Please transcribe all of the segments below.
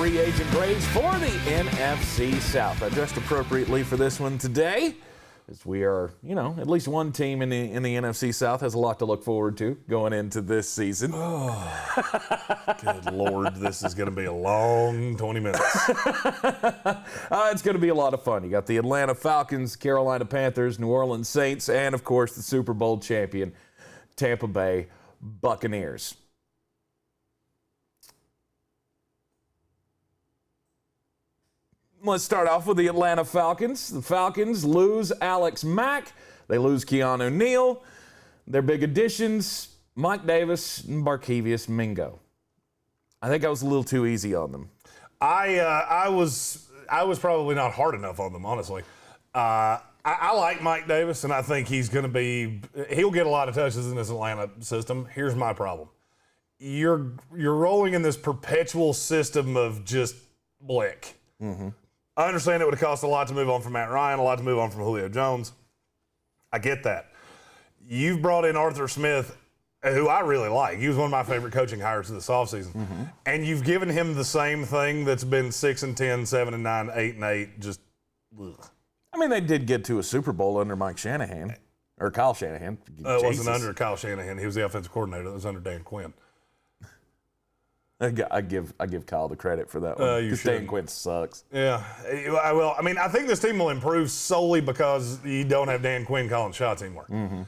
free agent grades for the NFC South. I dressed appropriately for this one today, as we are, at least one team in the NFC South has a lot to look forward to going into this season. Oh, good Lord, this is going to be a long 20 minutes. It's going to be a lot of fun. You got the Atlanta Falcons, Carolina Panthers, New Orleans Saints, and, of course, the Super Bowl champion, Tampa Bay Buccaneers. Let's start off with the Atlanta Falcons. The Falcons lose Alex Mack. They lose Keanu, Neal. Their big additions, Mike Davis and Barkevious Mingo. I think I was a little too easy on them. I was probably not hard enough on them, honestly. I like Mike Davis, and I think he'll get a lot of touches in this Atlanta system. Here's my problem. You're rolling in this perpetual system of just blick. Mm-hmm. I understand it would have cost a lot to move on from Matt Ryan, a lot to move on from Julio Jones. I get that. You've brought in Arthur Smith, who I really like. He was one of my favorite coaching hires of this offseason. Mm-hmm. And you've given him the same thing that's been 6-10, 7-9, 8-8, just ugh. I mean, they did get to a Super Bowl under Mike Shanahan, or Kyle Shanahan. It wasn't under Kyle Shanahan. He was the offensive coordinator. It was under Dan Quinn. I give Kyle the credit for that one. Because Dan Quinn sucks. Yeah. Well, I mean, I think this team will improve solely because you don't have Dan Quinn calling shots anymore. Mm-hmm.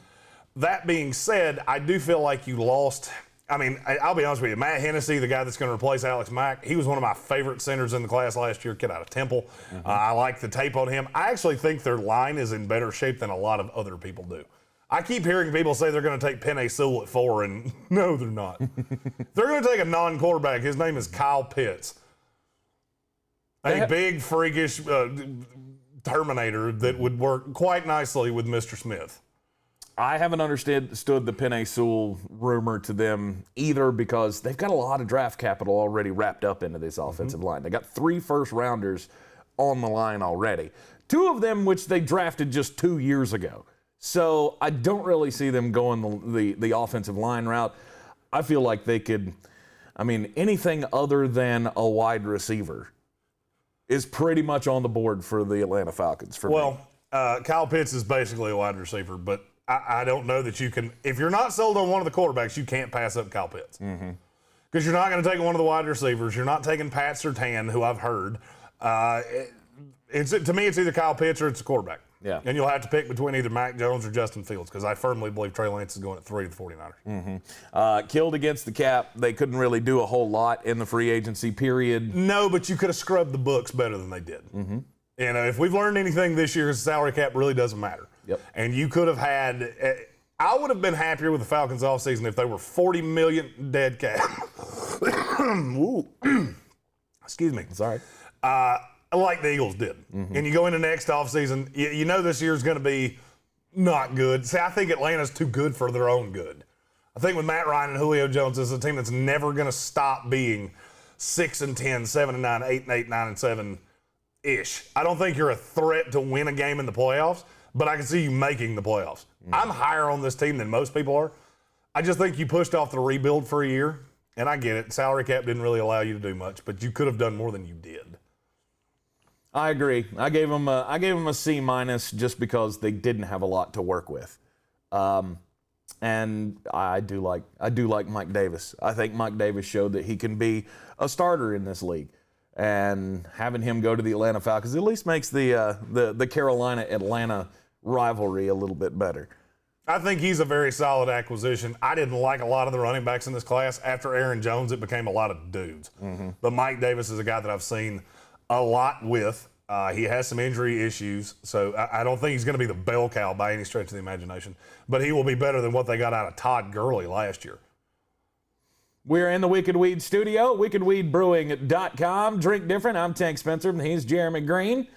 That being said, I do feel like you lost. I mean, I'll be honest with you. Matt Hennessy, the guy that's going to replace Alex Mack, he was one of my favorite centers in the class last year, kid out of Temple. Mm-hmm. I like the tape on him. I actually think their line is in better shape than a lot of other people do. I keep hearing people say they're going to take Penei Sewell at 4, and no, they're not. They're going to take a non-quarterback. His name is Kyle Pitts. A big, freakish Terminator that would work quite nicely with Mr. Smith. I haven't understood the Penei Sewell rumor to them either because they've got a lot of draft capital already wrapped up into this offensive line. They got 3 first-rounders on the line already. 2 of them which they drafted just 2 years ago. So I don't really see them going the offensive line route. I feel like they could, anything other than a wide receiver is pretty much on the board for the Atlanta Falcons for me. Kyle Pitts is basically a wide receiver, but I don't know that you can, if you're not sold on one of the quarterbacks, you can't pass up Kyle Pitts. Because you're not going to take one of the wide receivers. You're not taking Pat Surtain, who I've heard. To me, it's either Kyle Pitts or it's a quarterback. Yeah. And you'll have to pick between either Mac Jones or Justin Fields because I firmly believe Trey Lance is going at 3 to the 49ers. Mm-hmm. Killed against the cap. They couldn't really do a whole lot in the free agency period. No, but you could have scrubbed the books better than they did. Mm-hmm. And if we've learned anything this year, the salary cap really doesn't matter. Yep. And you could have had I would have been happier with the Falcons offseason if they were $40 million dead cap. Excuse me. Sorry. Like the Eagles did. Mm-hmm. And you go into next offseason, you know this year's going to be not good. See, I think Atlanta's too good for their own good. I think with Matt Ryan and Julio Jones, this is a team that's never going to stop being 6-10, 7-9, 8-8, 9-7-ish. I don't think you're a threat to win a game in the playoffs, but I can see you making the playoffs. Mm-hmm. I'm higher on this team than most people are. I just think you pushed off the rebuild for a year, and I get it. Salary cap didn't really allow you to do much, but you could have done more than you did. I agree. I gave them a C- just because they didn't have a lot to work with, and I do like Mike Davis. I think Mike Davis showed that he can be a starter in this league, and having him go to the Atlanta Falcons at least makes the Carolina-Atlanta rivalry a little bit better. I think he's a very solid acquisition. I didn't like a lot of the running backs in this class. After Aaron Jones, it became a lot of dudes. Mm-hmm. But Mike Davis is a guy that I've seen a lot with. He has some injury issues, so I don't think he's going to be the bell cow by any stretch of the imagination. But he will be better than what they got out of Todd Gurley last year. We're in the Wicked Weed studio, wickedweedbrewing.com. Drink different. I'm Tank Spencer, and he's Jeremy Greene.